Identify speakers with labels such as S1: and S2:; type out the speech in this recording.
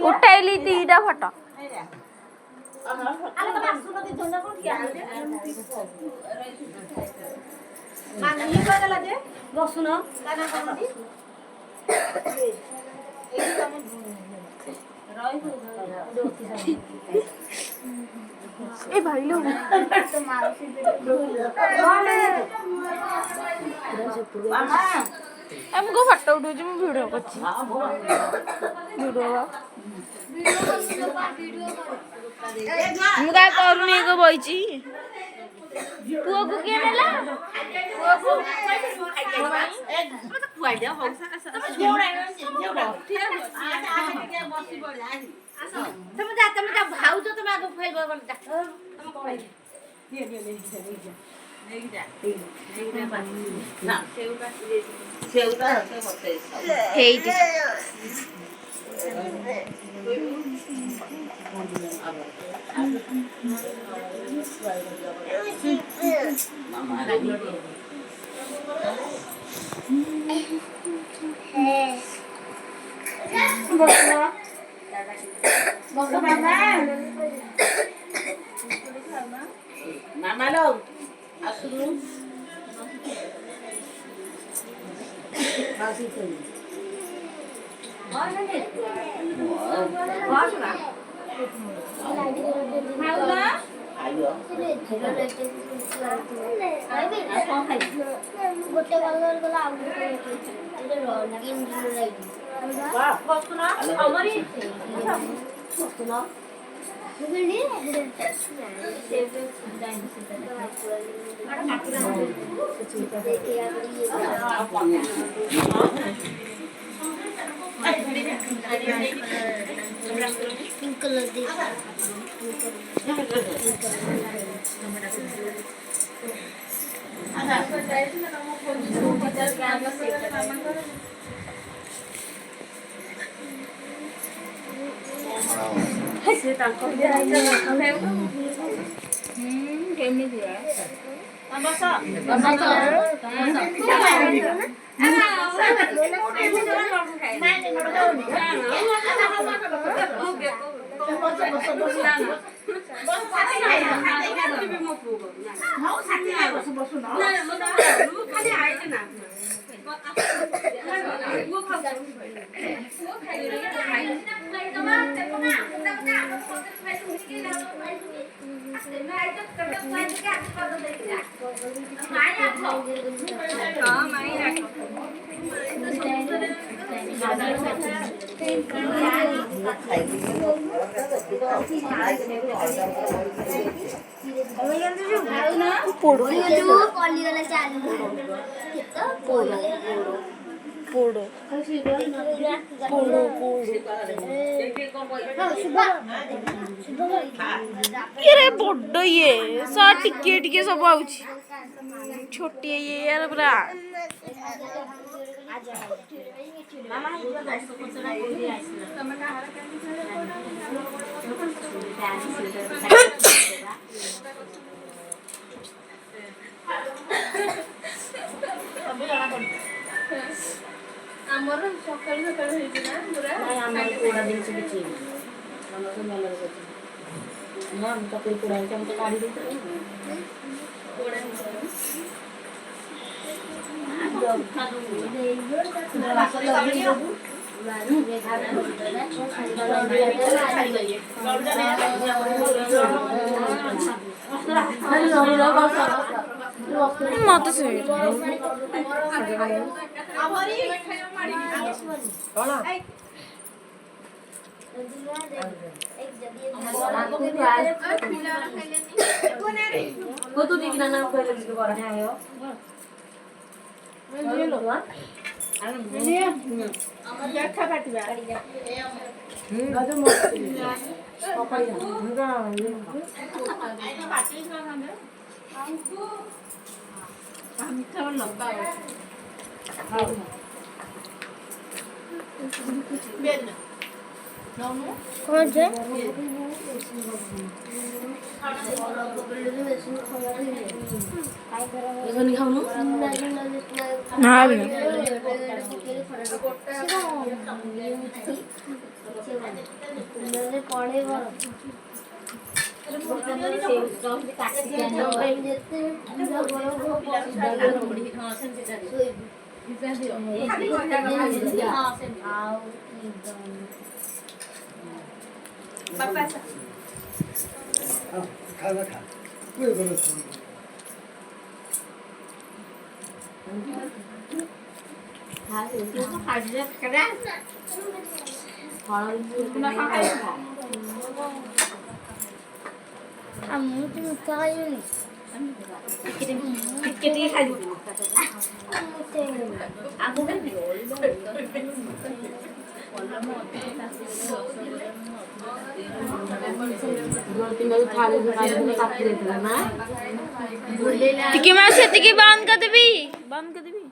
S1: उठैली दीटा photo ए भाई लोग हमको फोटो उठो जो वीडियो करछि वीडियो मुगा करूनी को बइची पुओ को के नेला पुओ को मत खुआइ दे हो तमे छोड़ा ठीक है बसी पड़ आसो तमे जा भाउ जो तमे आगो खाइबो बोल जा तमे खाइ लेके जा ना सेउटा हते होते हेइटी मामा मामा लोग असुनु मासी तो और नहीं और ना माउला आयो गोटे कलर गला आउ गोटे रंगीन लाइट वाह बसना हमरी बसना मुगली सेव टाइम से पिंक कलर दे से ताको केମିତି है बस बड़ ये सा टिके टिके सब आउची छोटी ये यार बरा ଆମର ସକାଳ ସକାଳ ହେଇଛି ନା ପୁରା ନାଇଁ ଆମର କୋଡା ଜିନିଷ କିଛି ଆମର ତ ମେଲର ଅଛି ନା ଆମ ତ କୋଡା ହେଇଛି ଆମେ ତ କାଢି ଦେଇଥିଲୁ କୋଡା मत से
S2: कौन से ना भी तिकी मासे तिकी बांध कर देबी